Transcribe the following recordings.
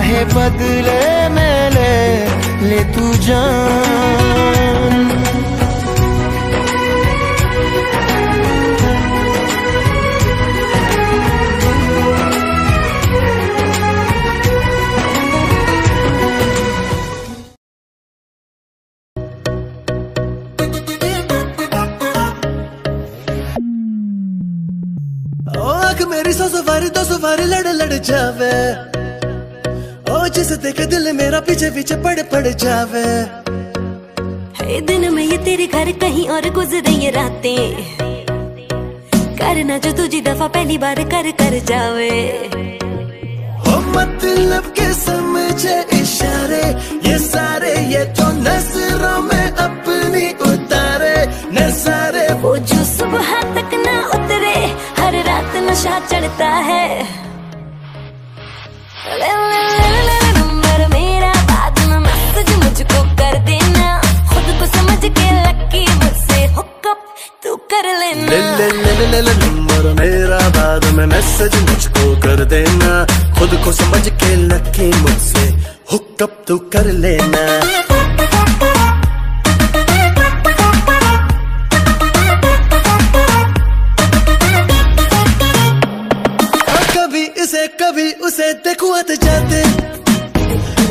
चाहे बदले में ले तू जान। मेरी सौ सवारी दो सवारी लड़ जावे, ओ जिसे देखे दिल मेरा पीछे पीछे पड़ जावे। है दिन में ये तेरे घर कहीं और गुजरे ये रातें, करना जो तुझी दफा पहली बार कर जावे। हो मतलब के समझे इशारे ये सारे, ये तो नजरों में अपनी उतारे नजारे। वो जो सुबह तक ना उतरे, हर रात नशा चढ़ता है। नंबर मेरा बाद में मैसेज मुझको कर देना, खुद को समझ के लकी मुझसे हुकअप तू कर लेना। नंबर मेरा बाद में मैसेज मुझको कर देना, खुद को समझ के लकी मुझसे हुकअप तू कर लेना। कभी उसे देखूं आते जाते,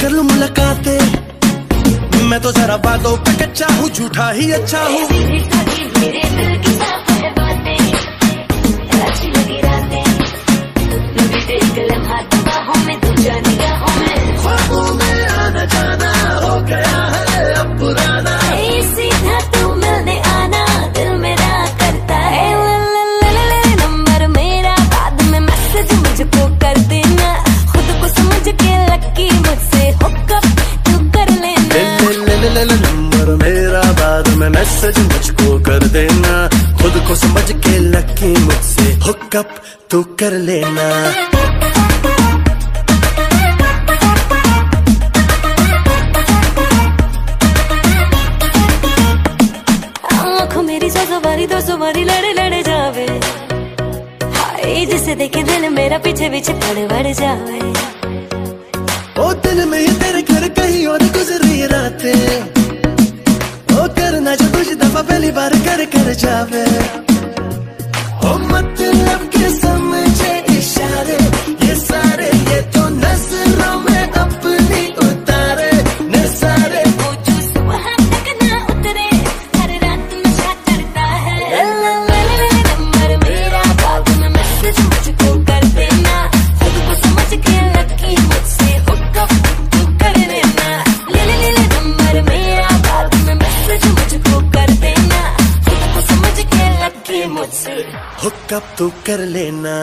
कर लूं मुलाकातें। मैं तो जरा बातों पे कच्चा हूँ, झूठा ही अच्छा हूँ। मेरे दिल की साफ बातें, अच्छी लगी रातें, लगी तेरी कलम हाथ बाहों में, तू जाने निगाहों में। ख्वाबों में आना जाना हो गया है अब पुराना, सीधा तू मिलने आना दिल मेरा करता है। नंबर मेरा बाद में मैसेज मुझको कर देना, खुद को समझ के लकी मुझसे हुकअप तू कर लेना। नंबर मेरा बाद में मैसेज मुझको कर देना, खुद को समझ के लकी मुझसे हुकअप तू कर लेना। आँखों मेरी सौ सवारी दो सवारी लड़ जावे, हाय जिसे देखे दिल मेरा पीछे पीछे पड़ जावे। ओ दिल में ये तेरे घर कहीं और गुजरी रातें, ओ करना जो कुछ दफा पहली बार कर जावे। ओ मतलब के समझे इशारे ये सारे, ये तो नजरों में अपनी उतारे नजारे। वो जो सुबह तक ना उतरे, हर रात नशा चढ़ता है। नंबर मेरा बाद में मैसेज मुझको कर देना, खुद को समझ के लकी मुझसे हुकअप तू कर लेना। नंबर मेरा बाद में मैसेज मुझको कर देना, खुद को समझ के लकी मुझसे हुकअप तू कर लेना।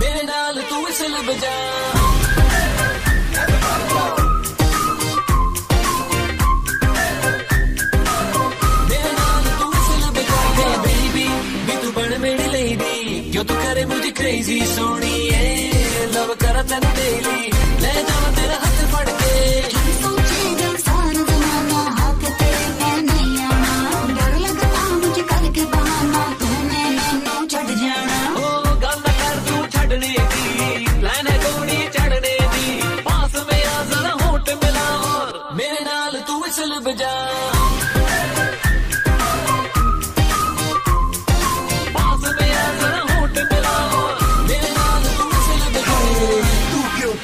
मेरे नाल तू विसल बजा, मेरे नाल तू विसल बजा दे बेबी, भी तू बन मेरी लेडी, क्यों तू करे मुझे क्रेजी सोनी है, लव करा तेन डेली, ले जावा तेरा हाथ फड़ के।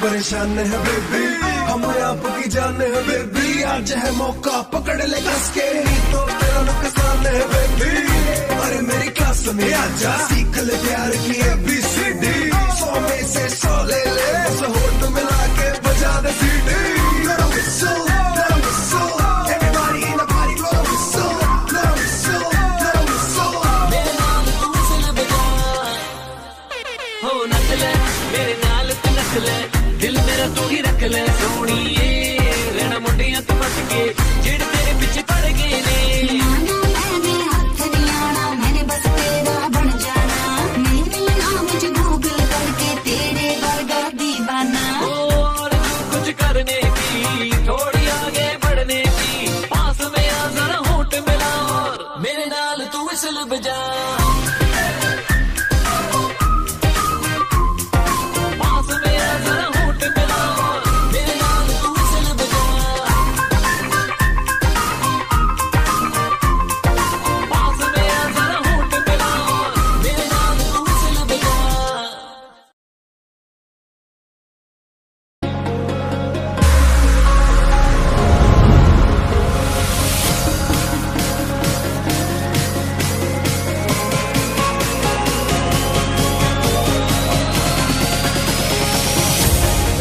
परेशान है बेबी, हम आपकी जान है बेबी, आज है मौका पकड़ ले कस के, तो तेरा नुकसान है बेबी। अरे मेरी क्लास में आजा, सीख ले प्यार की ABCD, 100 में से 100 ले ले, सो होठ मिला के बजा दे सीटी। दिल मेरा तू ही रख ले सोनिए, रहना मुंडियां तो बच के जेड़ तेरे पीछे पड़ गए ने। मैंने बस तेरा बन जाना, मेरे नाम मुझे गूगल करके तेरे वर्गा दीवाना। और कुछ करने की, थोड़ी आगे बढ़ने की, पास में आ जरा होठ मिला और मेरे नाल तू विसल बजा।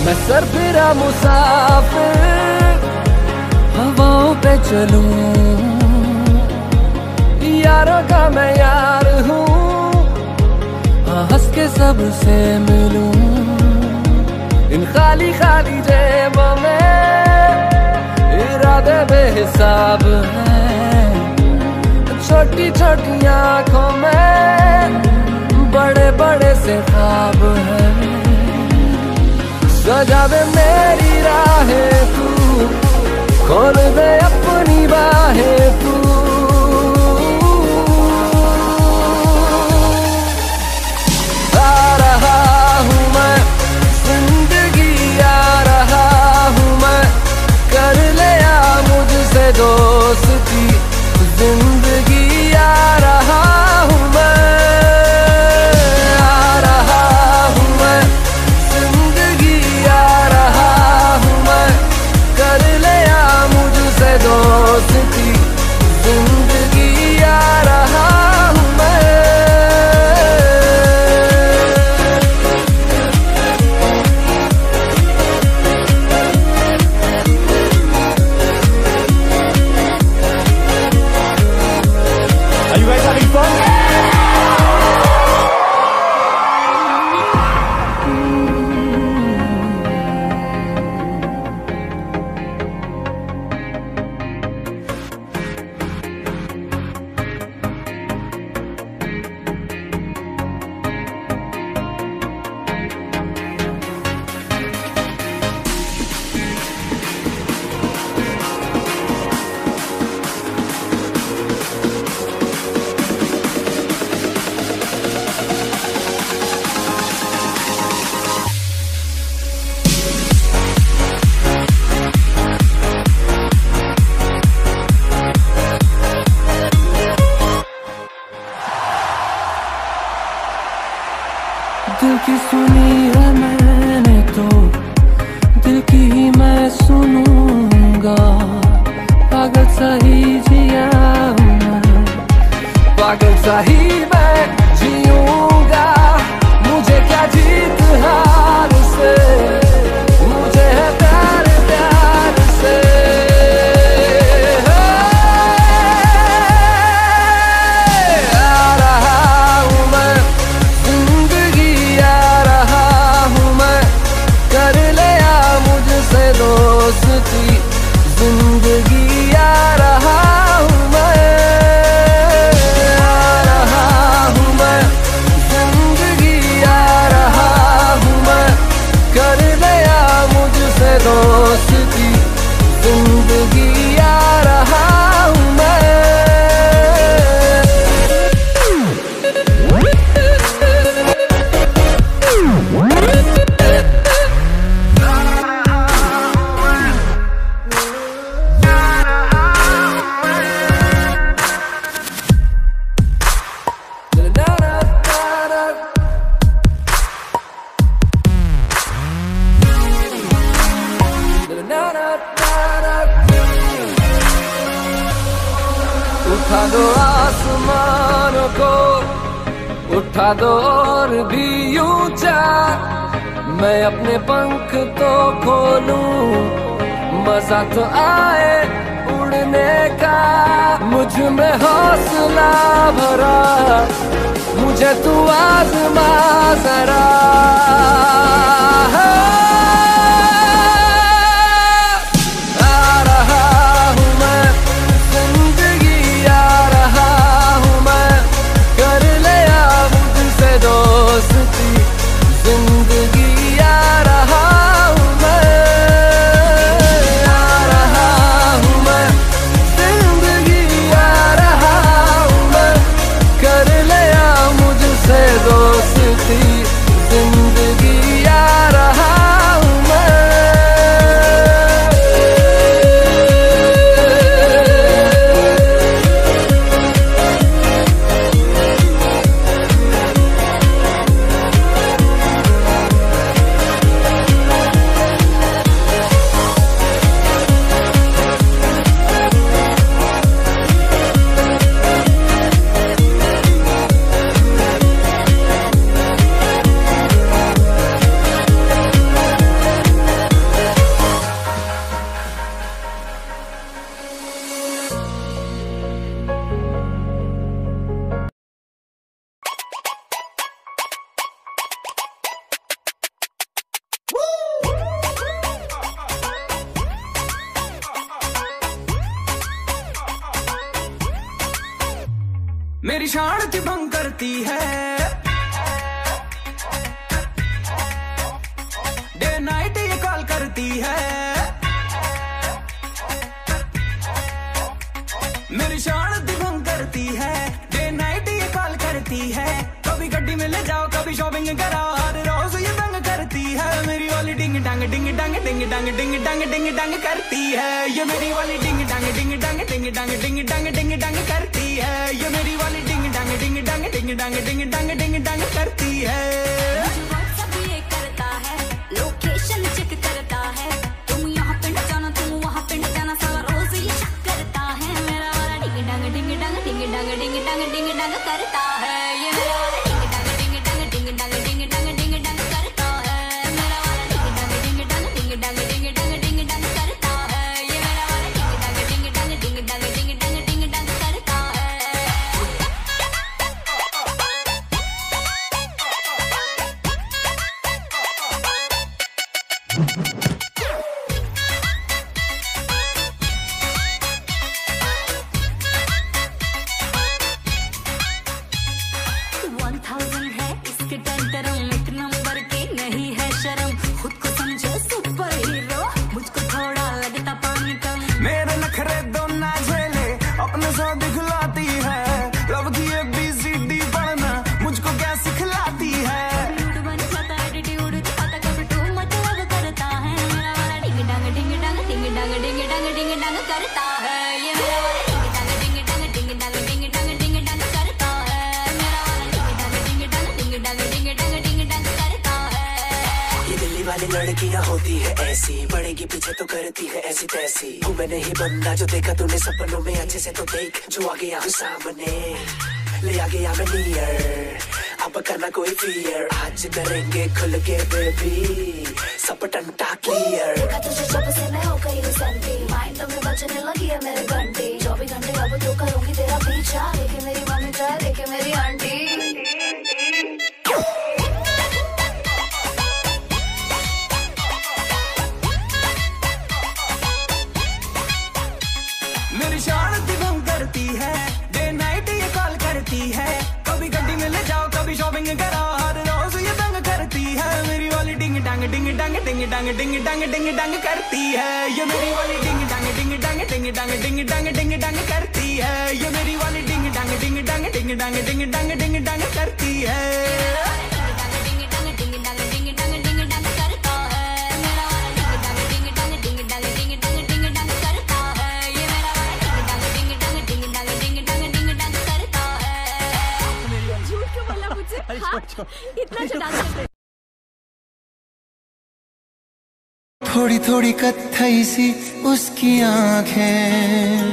मैं सरफिरा मुसाफिर हवाओं पे चलूं, यारों का मैं यार हूँ, हंस के सबसे मिलूं। इन खाली खाली जेबों में इरादे बेहिसाब हैं, छोटी छोटी आंखों में बड़े बड़े से ख्वाब हैं। सजा दे मेरी राहें तू, खोल दे अपनी बाहें तू। आ रहा हूँ मैं जिंदगी, आ रहा हूँ मैं, कर ले आ मुझसे दोस्ती जिंदगी। आ रहा हूँ मैं, आ रहा हूँ मैं जिंदगी, आ रहा हूँ मैं, कर ले आ मुझसे दोस्ती जिंदगी। आ रहा हूँ मैं। Are you guys having fun? दिल की सुनी है मैंने तो दिल की ही मैं सुनूंगा। पागल सा ही जिया हूँ मैं, पागल सा ही मैं जीऊंगा। मुझे क्या जीत हार से, मुझे है प्यार प्यार से। आ रहा हूँ मैं जिंदगी, आ रहा हूँ मैं, कर ले आ मुझसे दोस्ती जिंदगी। आ रहा हूँ मैं, आ रहा हूँ मैं जिंदगी, आ रहा हूँ मैं, कर ले आ मुझसे दोस्ती जिंदगी। आ रहा हूँ मैं। उठा दो आसमानों को, उठा दो और भी ऊंचा, मैं अपने पंख तो खोलूं, मजा तो आए उड़ने का। मुझ में हौसला भरा, मुझे तू आज़मा जरा। आ रहा हूँ मैं जिंदगी, आ रहा हूँ मैं, कर ले आ मुझसे दोस्ती जिंदगी। आ रहा हूँ मैं, आ रहा हूँ मैं जिंदगी, आ रहा हूँ मैं, कर ले आ मुझसे दोस्ती जिंदगी। मेरी शांति भंग करती है, डे नाइट ये कॉल करती है, मेरी शांति भंग करती है, डे नाइट ये कॉल करती है। कभी गड्डी में ले जाओ, कभी शॉपिंग कराओ, हर रोज ये तंग करती है। मेरी वाली डिंग डांग डिंग डांग डिंग डांग डिंग डांग डिंग डांग करती है। ये मेरी वाली डिंग डांग डिंग डांग डिंग डांग डिंग डांग डिंग डांग करती है। ये मेरी वाली डिंग डांग डिंग डांग डिंग डांग डिंग डांग डिंग डांग करती है। व्हाट्सएप ये करता है, लोकेशन चेक करता है, तुम यहाँ पिंड जाना तुम वहाँ पिंड जाना, सारा रोज ये शक करता है। मेरा वाला डिंग डांग डिंग डांग डिंग डांग डिंग डांग डिंग डांग करता है। ये मेरा वाला डिंग डांग डिंग डांग डिंग डांग डिंग डांग डिंग डांग करता है। मेरा वाला डिंग डांग डिंग डांग डिंग डांग डिंग डांग डिंग डांग करता है। ये मेरा वाला डिंग डांग डिंग डांग डिंग डांग डिंग डांग डिंग डांग करता है। मेरे नखरे दो ना झेले, अपने सौ दिखलाती है। लव की ABCD पढ़ना मुझको क्या सिखलाती है। करता है ये मेरा वाला डिंग डांग डिंग डांग डिंग डांग डिंग डांग डिंग डांग करता है। मेरा वाला डिंग डांग डिंग डांग डिंग डांग डिंग डांग डिंग डांग करता है। ये दिल्ली वाली लड़कियां होती है ऐसी, पड़ेगी पीछे तो करती है ऐसी तैसी। हूँ मैं नहीं बंदा जो देखा तूने सपनों में, अच्छे से तो देख जो आ गया हूँ सामने, ले आ गया मैं नियर। अब करना कोई फियर, आज करेंगे खुल के बेबी, सब टंटा क्लियर। देखा तुझे जब से मैं हो गई हूँ सेंटी, माइंड में बजने लगी है मेरे घंटे। 24 घंटे अब तो करूंगी तेरा पीछा, देखे मेरी मम्मी चाहे देखे मेरी आंटी। मेरी शांति भंग करती है, डे नाइट ये कॉल करती है। कभी गड्डी में ले जाओ, कभी शॉपिंग कराओ, हर रोज ये तंग करती है। मेरी वाली डिंग डांग डिंग डांग डिंग डांग डिंग डांग डिंग डांग करती है। ये मेरी वाली डिंग डांग डिंग डांग डिंग डांग डिंग डांग डिंग डांग करती है। ये मेरी वाली डिंग डांग डिंग डांग डिंग डांग डिंग डांग डिंग डांग करती है। इतना चढ़ा थोड़ी थोड़ी कत्थई सी उसकी आंखें,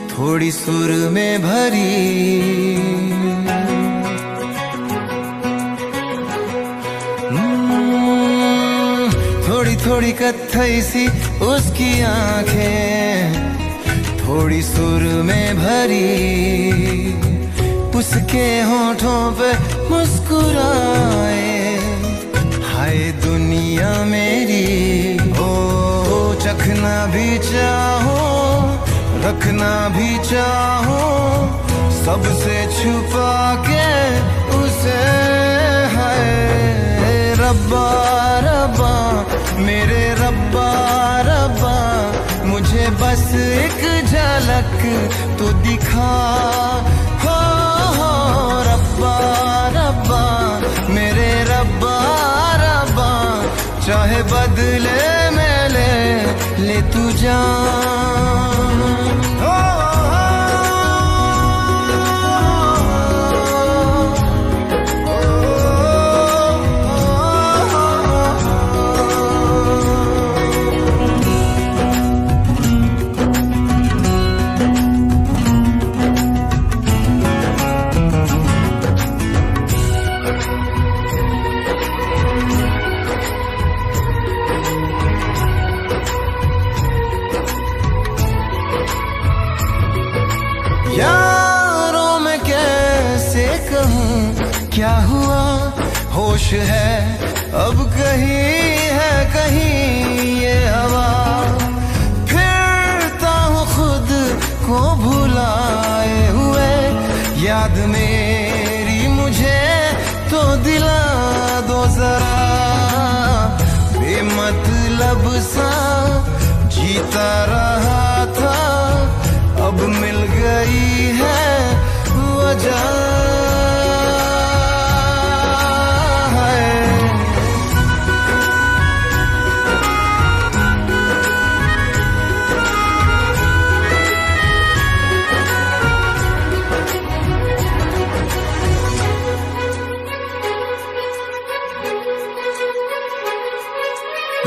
थोड़ी सुर में भरी, थोड़ी थोड़ी कत्थई सी उसकी आंखें, थोड़ी सुर में भरी। उसके होठों पे मुस्कुराए, हाय दुनिया मेरी। ओ चखना भी चाहो, रखना भी चाहो, सबसे छुपा के उसे। हाय रब्बा रब्बा मेरे रब्बा रब्बा, मुझे बस एक झलक तो दिखा। रब्बा रब्बा मेरे रब्बा रब्बा, चाहे बदले में ले तू जान। यारों में कैसे कहूँ क्या हुआ, होश है अब कहीं है कहीं ये हवा। फिरता हूँ खुद को भुलाए हुए, याद मेरी मुझे तो दिला दो जरा, बेमतलब सा जीता रहा था, अब मिल गई है वजह।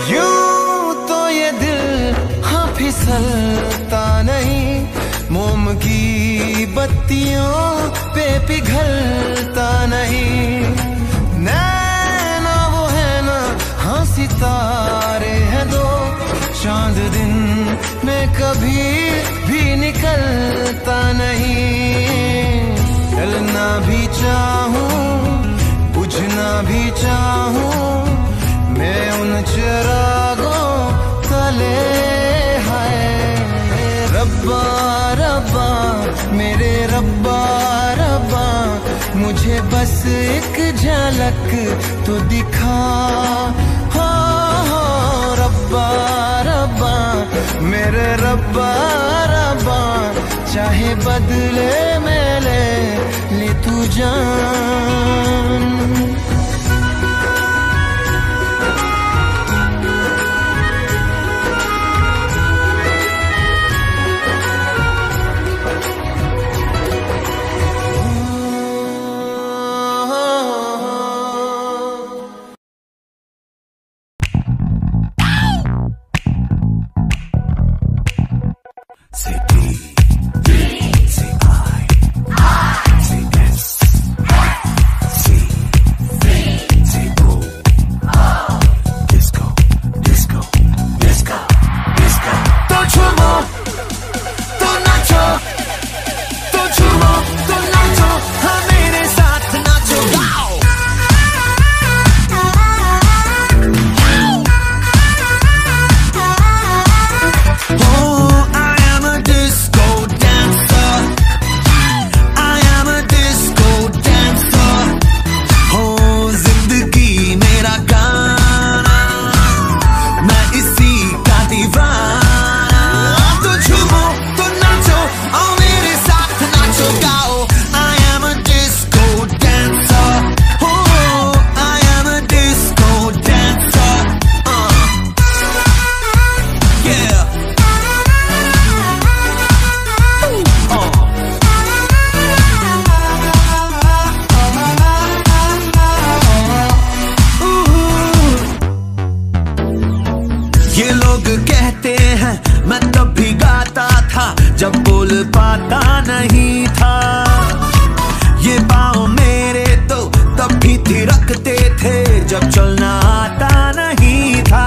यूं तो ये दिल हाँ फिसलता नहीं, मोम की बत्तियों पे पिघलता नहीं। नैना वो है ना हाँ सितारे हैं दो, चांद दिन में कभी भी निकलता नहीं। जलना भी चाहूं बुझना भी चाहूं, मैं उन चिरागों तले है। रब्बा रब्बा मेरे रब्बा रब्बा, मुझे बस एक झलक तो दिखा। हो रब्बा रब्बा मेरे रब्बा रब्बा, चाहे बदले में ले तू जान। जब बोल पाता नहीं था, ये पाँव मेरे तो तब भी थिरकते थे जब चलना आता नहीं था।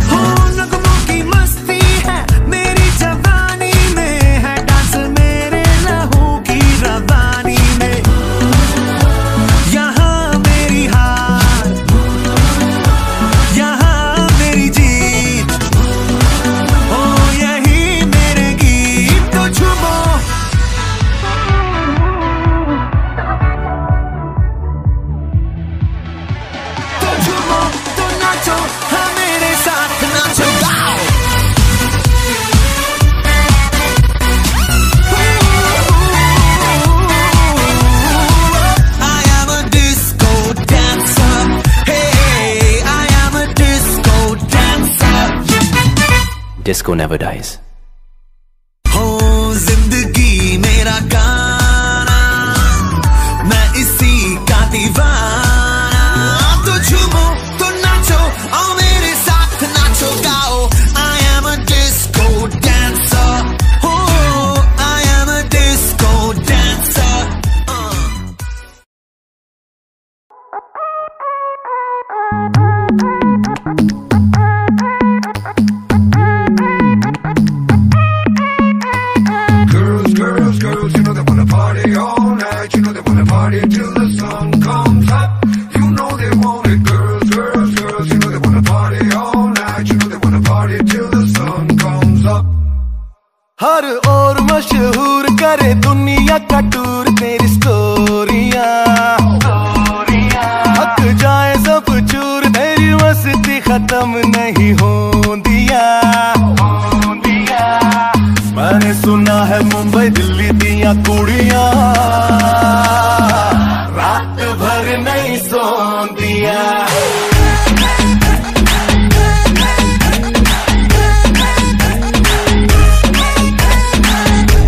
हो नगमों की मस्ती है मेरी जवानी में, है डांस मेरे लहू की रवानी में। यहाँ मेरी हार यहाँ मेरी जीत, ओ यही मेरे गीत। तो झूमो तो नाचो, हाँ मेरे साथ नाचो गाओ। I am a disco dancer, hey, I am a disco dancer. Disco never dies. हो जिंदगी मेरा गाना, मैं इसी का दीवाना। तो झूमो तो नाचो, आओ मेरे साथ नाचो गाओ। I am a disco dancer, oh, I am a disco dancer. Girls, girls, girls, you know they wanna party all night. You know they wanna party till the sun comes up. You know they want it. Girls, girls, girls, you know they wanna party all night. You know they wanna party till the sun comes up. हर ओर मशहूर करे दुनिया का tour तेरे कम नहीं होंदिया। मैंने सुना है मुंबई दिल्ली दिया कुड़ियां रात भर नहीं सोंदिया।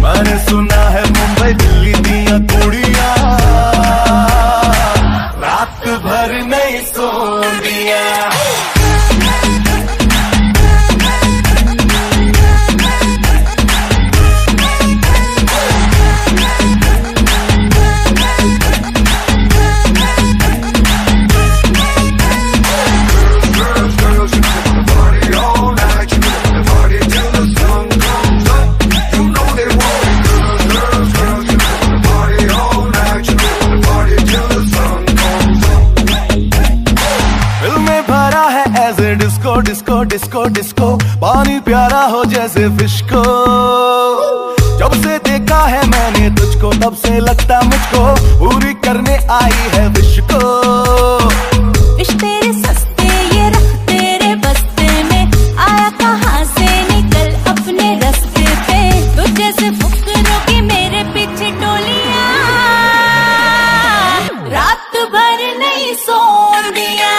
मैंने सुना है मुंबई दिल्ली दिया कुड़ियां रात भर नहीं सोंदिया। डिस्को डिस्को डिस्को पानी प्यारा हो जैसे फिश को। जब से देखा है मैंने तुझको तब से लगता मुझको पूरी करने आई है विश को। विश तेरे सस्ते ये रख तेरे बस्ते में आया कहाँ से निकल अपने रास्ते पे। तुझ जैसे फुकरों की मेरे पीछे टोलियां रात भर नहीं सोन दिया।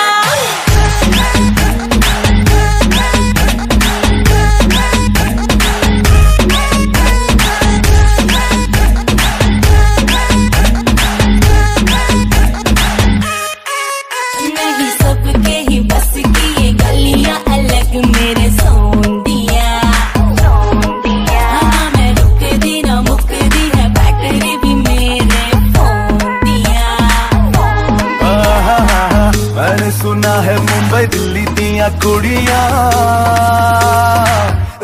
सुना है मुंबई दिल्ली दिया कुड़ियां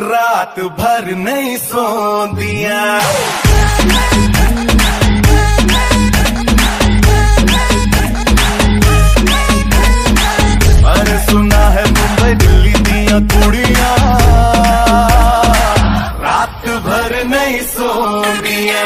रात भर नहीं सोंदिया। मैंने सुना है मुंबई दिल्ली दिया कुड़ियां रात भर नहीं सोंदिया।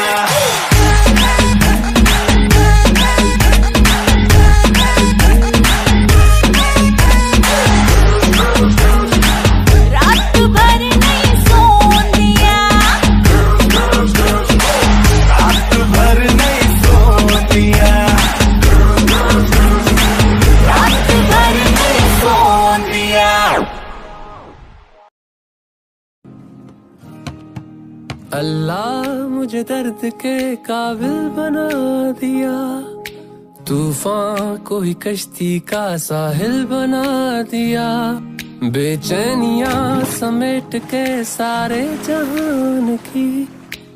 अल्लाह मुझे दर्द के काबिल बना दिया। तूफान को ही कश्ती का साहिल बना दिया। बेचैनियां समेट के सारे जहान की।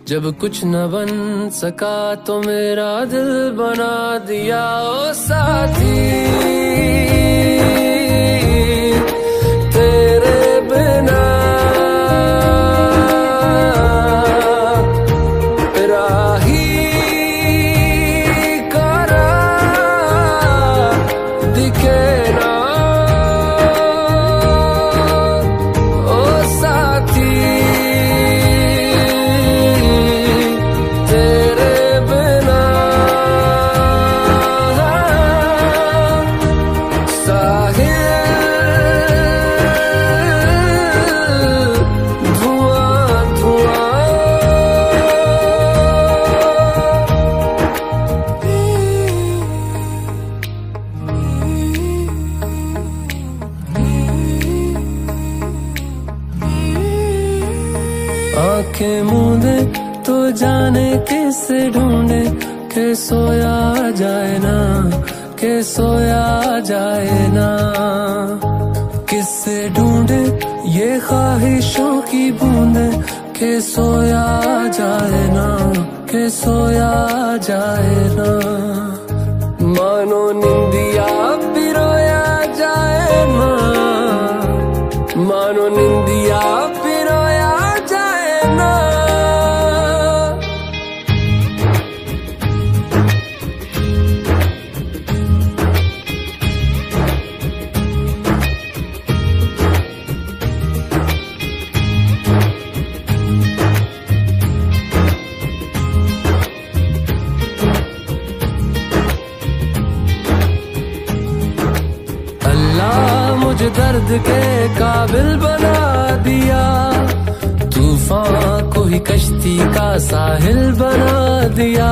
जब कुछ न बन सका तो मेरा दिल बना दिया। ओ साथी तेरे बिना आंखें मूंदे तो जाने किसे ढूंढे के सोया जाए ना, के सोया जाए ना। किससे ढूंढे ये ख्वाहिशों की बूंदे के सोया जाए ना, के सोया जाए ना। मानो निंदिया पिरोया जाए ना, मानो निंदिया पिरोया जाए ना। अल्लाह मुझे दर्द के काबिल बना दिया, तूफान को ही कश्ती का साहिल बना दिया।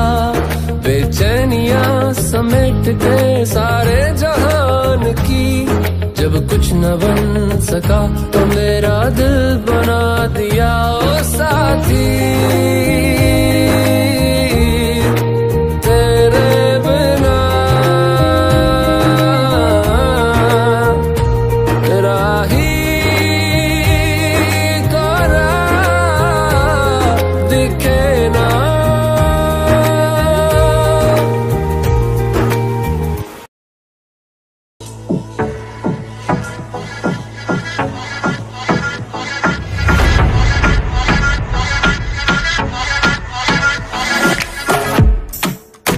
बेचैनियां समेट के सारे जहान की, जब कुछ न बन सका तो मेरा दिल बना दिया। ओ साथी तेरे बिना राही कोरा दिखे ना।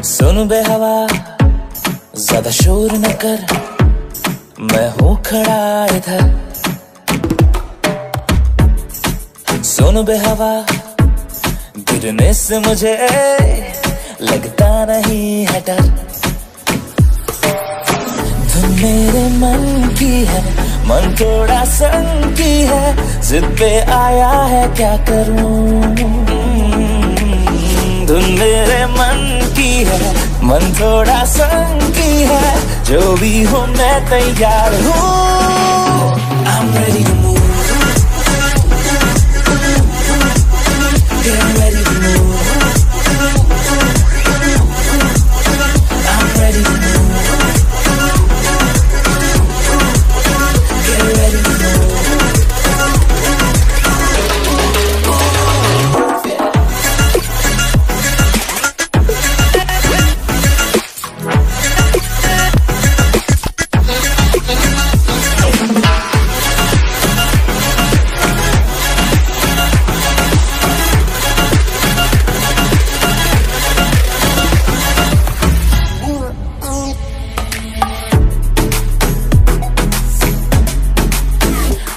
सुन बेहवा ज्यादा शोर न कर, मैं हूँ खड़ा इधर। सुन बेहवा गिरने से मुझे लगता नहीं है डर। धुन मेरे मन की है, मन थोड़ा संगी है, जिद पे आया है क्या करूं। धुन मेरे मन की है, मन थोड़ा संगी है, जो भी हो मैं तैयार हूँ। I'm ready to move. Yeah, I'm ready to move. I'm ready to move. Get ready to move.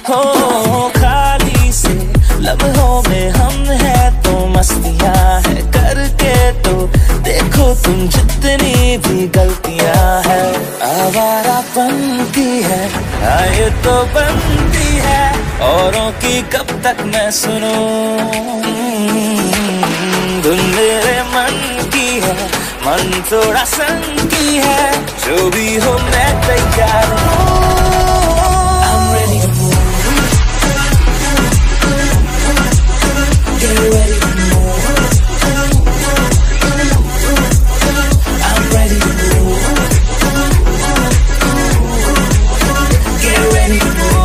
हो खाली से लम्हों में हम हैं तो मस्तियां है, करके तो देखो तुम जितनी भी गलतियां है। आवारापन की है आए तो बनती है, औरों की कब तक मैं सुनूं। धुन मेरे मन की है, मन थोड़ा संगी है, जो भी हो मैं तैयार हूँ। I'm ready to move. Get ready to move. I'm ready to move. Get ready to move.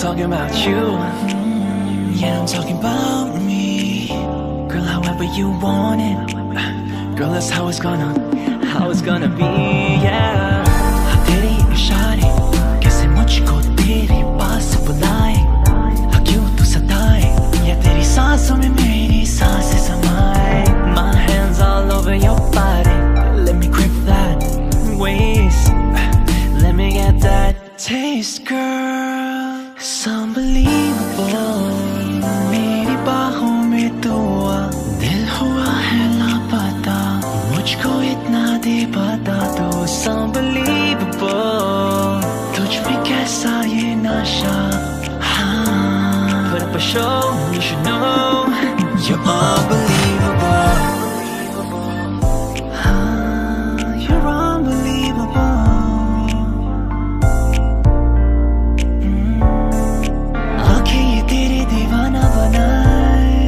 talking about you. Yeah, I'm talking about me. Girl, however you want it. Girl, that's how it's gonna be, yeah. तेरी इशारे कैसे मुझको तेरे पास बुलाए, क्यों तू सताए, या तेरी सांसों में मेरी सांसें समाए. My hands all over your body, let me grip that waist, let me get that taste, girl. It's unbelievable, मेरी बाहों में तू आ, दिल हुआ है लापता, मुझको इतना दे बता दो. It's unbelievable, तुझ में कैसा ये नशा. Put up a show, you should know you're unbelievable. You're unbelievable. आंखें ये तेरे दीवाना बनाए,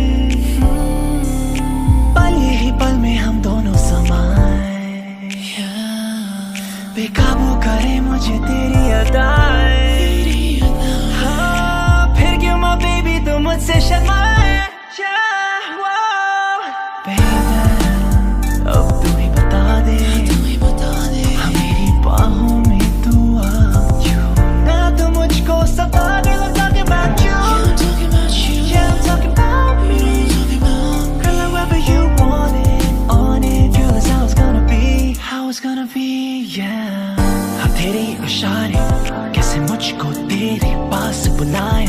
पल यही पल में हम दोनों समाए. बेकाबू करे मुझे तेरी अदाएं. फिर क्यों my baby तू मुझसे शर्माए. Baby, अब तू ही बता दे, हाँ मेरी बाहों में तू आ. ना तू मुझको सता दे. I'm talking about you. Yeah, I'm talking about me. Girl, however you want it, on it. Girl, that's how it's gonna be, yeah. हाँ तेरे इशारे कैसे मुझको तेरे पास बुलाए,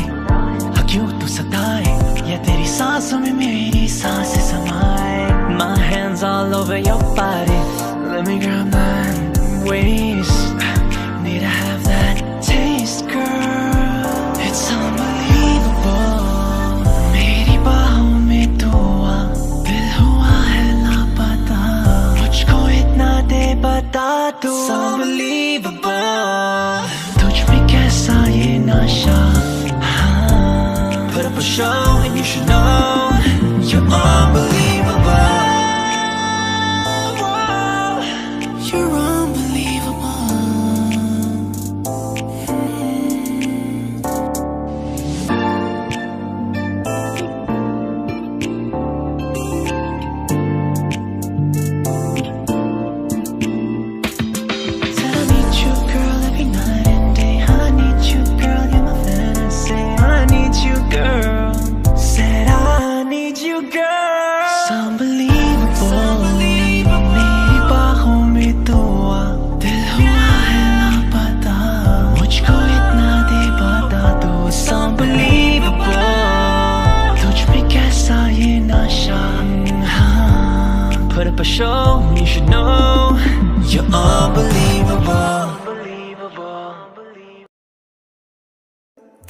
क्यों तू सताए, या तेरी सांसों में मेरी सांसें समाए. My hands all over your body, let me grab that waist, need to have that taste, girl. It's unbelievable, मेरी बाहों में तू आ, दिल हुआ है लापता, मुझको इतना दे बता दो. It's unbelievable, तुझ में कैसा ये नशा. Put up a show and you should know you're unbelievable. You're unbelievable. Said I need you, girl, every night and day. I need you, girl, you're my fantasy. I need you, girl. Said I need you, girl. It's unbelievable. मेरी बाहों में तू आ, दिल हुआ है लापता, मुझको इतना दे बता दो. It's unbelievable, तुझ में कैसा ये नशा. Put up a show, you should know you're unbelievable.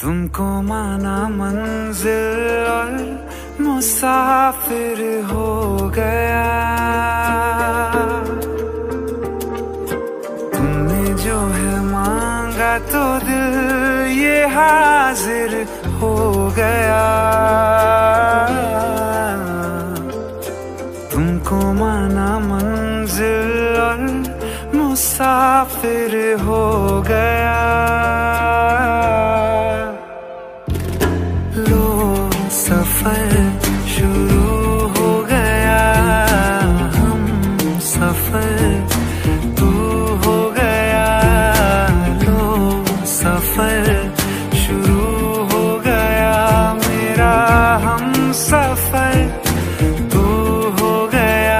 तुमको माना मंजिल और मुसाफिर हो गया. तुमने जो है मांगा तो दिल ये हाजिर हो गया. तुमको माना मंजिल और मुसाफिर हो गया. सफर शुरू हो गया, हम सफर तू हो गया. लो सफर शुरू हो गया, मेरा हम सफर तू हो गया.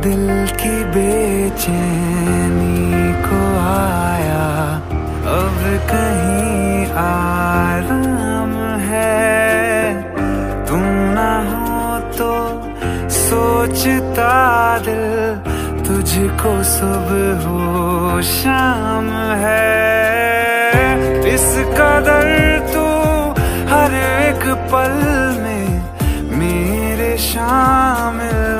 दिल की बेचैनी को आया अब कहीं आराम है. तुम ना हो तो सोचता दिल तुझको सुबह हो शाम है. इस कदर तू हर एक पल में मेरे शामिल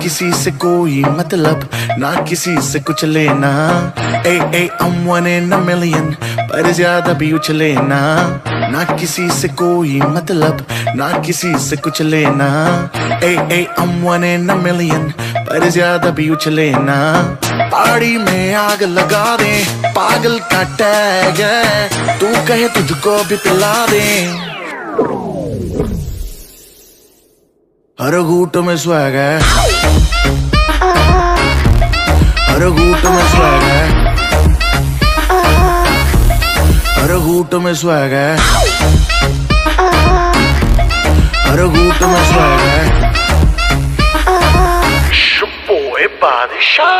किसी से कोई मतलब, ना किसी से कुछ लेना। I'm one in a million, पर ज्यादा भी उछले ना। ना किसी से कोई मतलब, ना किसी से कुछ लेना। I'm one in a million, पर ज्यादा भी उछले ना। पार्टी में आग लगा दे, पागल का टैग है, तू कहे तुझको भी पिला दे। हर घूट में स्वैग है, हर घूट में स्वैग है, हर घूट में स्वैग है, हर घूट में स्वैग है।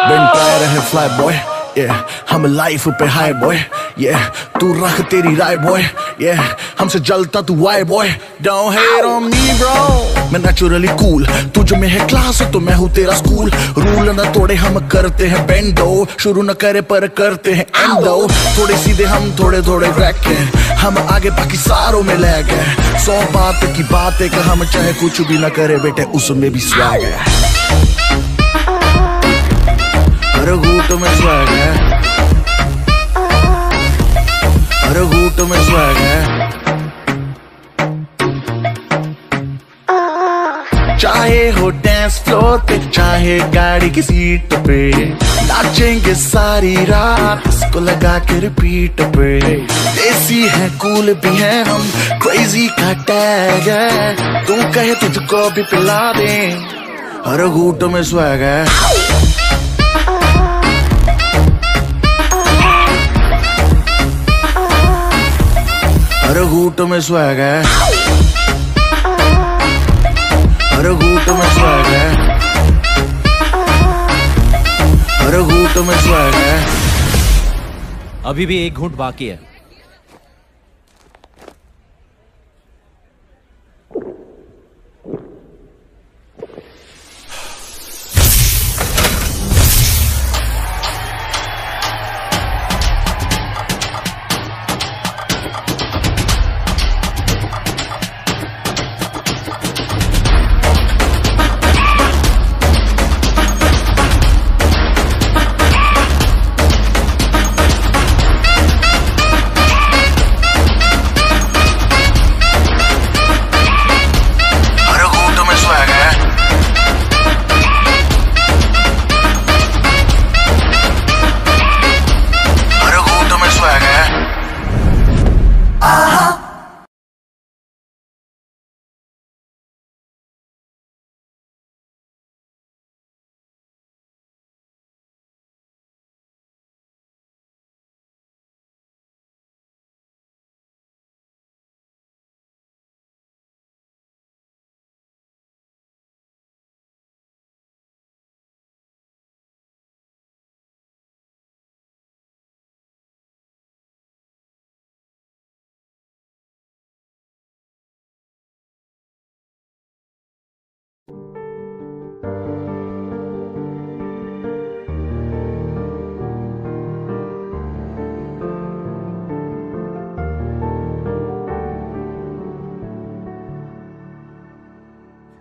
Been trying to hit fly boy, yeah. हम लाइफ पे हाई बॉय, yeah. तू रख तेरी राय बॉय, yeah. हमसे जलता तू why boy, don't hate on me bro. मैं naturally cool, तुझ में है क्लास तो मैं हूँ तेरा स्कूल। रूल न तोड़े हम करते हैं बेंडो, शुरू न करे पर करते हैं एंडो। थोड़े सीधे हम थोड़े थोड़े क्रैक हैं, हम आगे बाकी सारों में लैग है। 100 बात की बात है कि हम चाहे कुछ भी न करे बेटे उसमें भी स्वैग है। हर घूट में स्वैग है, हर घूट में स्वैग है। चाहे हो डांस फ्लोर पे, चाहे गाड़ी की सीट पे, नाचेंगे सारी रात इसको लगा के रिपीट पे। देसी है कूल भी है हम, क्रेजी का टैग है, तू कहे तुझको भी पिला दे। हर घूट में स्वैग है, हर घूट में स्वैग है, हर घूट में स्वैग है, हर घूट में स्वैग है। अभी भी एक घूंट बाकी है।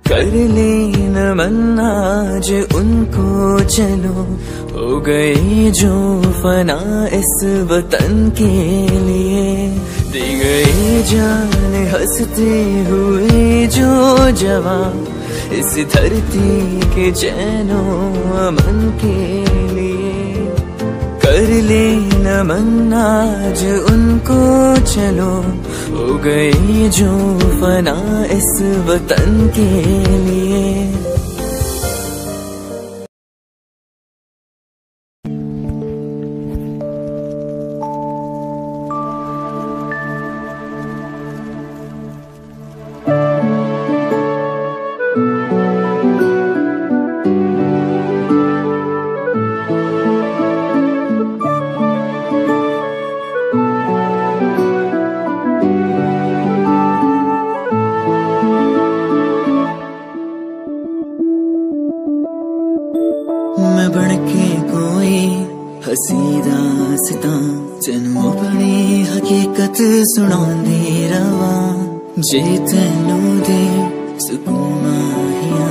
कर ले नमन आज उनको चलो, हो गए जो फना इस वतन के लिए। दे गए जान हंसते हुए जो जवान, इस धरती के चैनो अमन के लिए। कर ले नमन आज उनको चलो, हो गए जो फना इस वतन के लिए। मैं बनके कोई हसी दास्तां तेनू अपनी हकीकत सुनांदी रवां। जे तेनू दे सुकून माहिया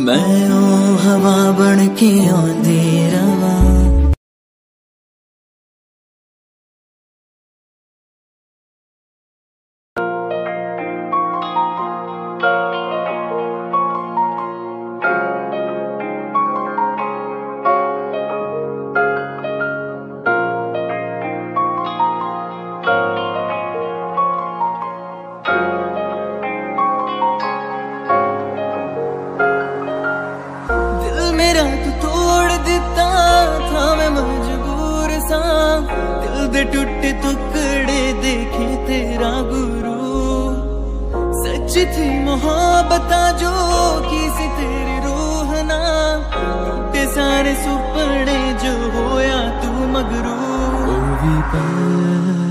मैं ओ हवा बन के आंदी रवा। मेरा तू तोड़ दिता था, मैं मजबूर सा दिल दे टूटे टुकड़े देखे तेरा गुरु। सच थी मोहब्बत जो किसी तेरी रूह ना, टूटे सारे सुपने जो होया तू मगरू। ओ भी पल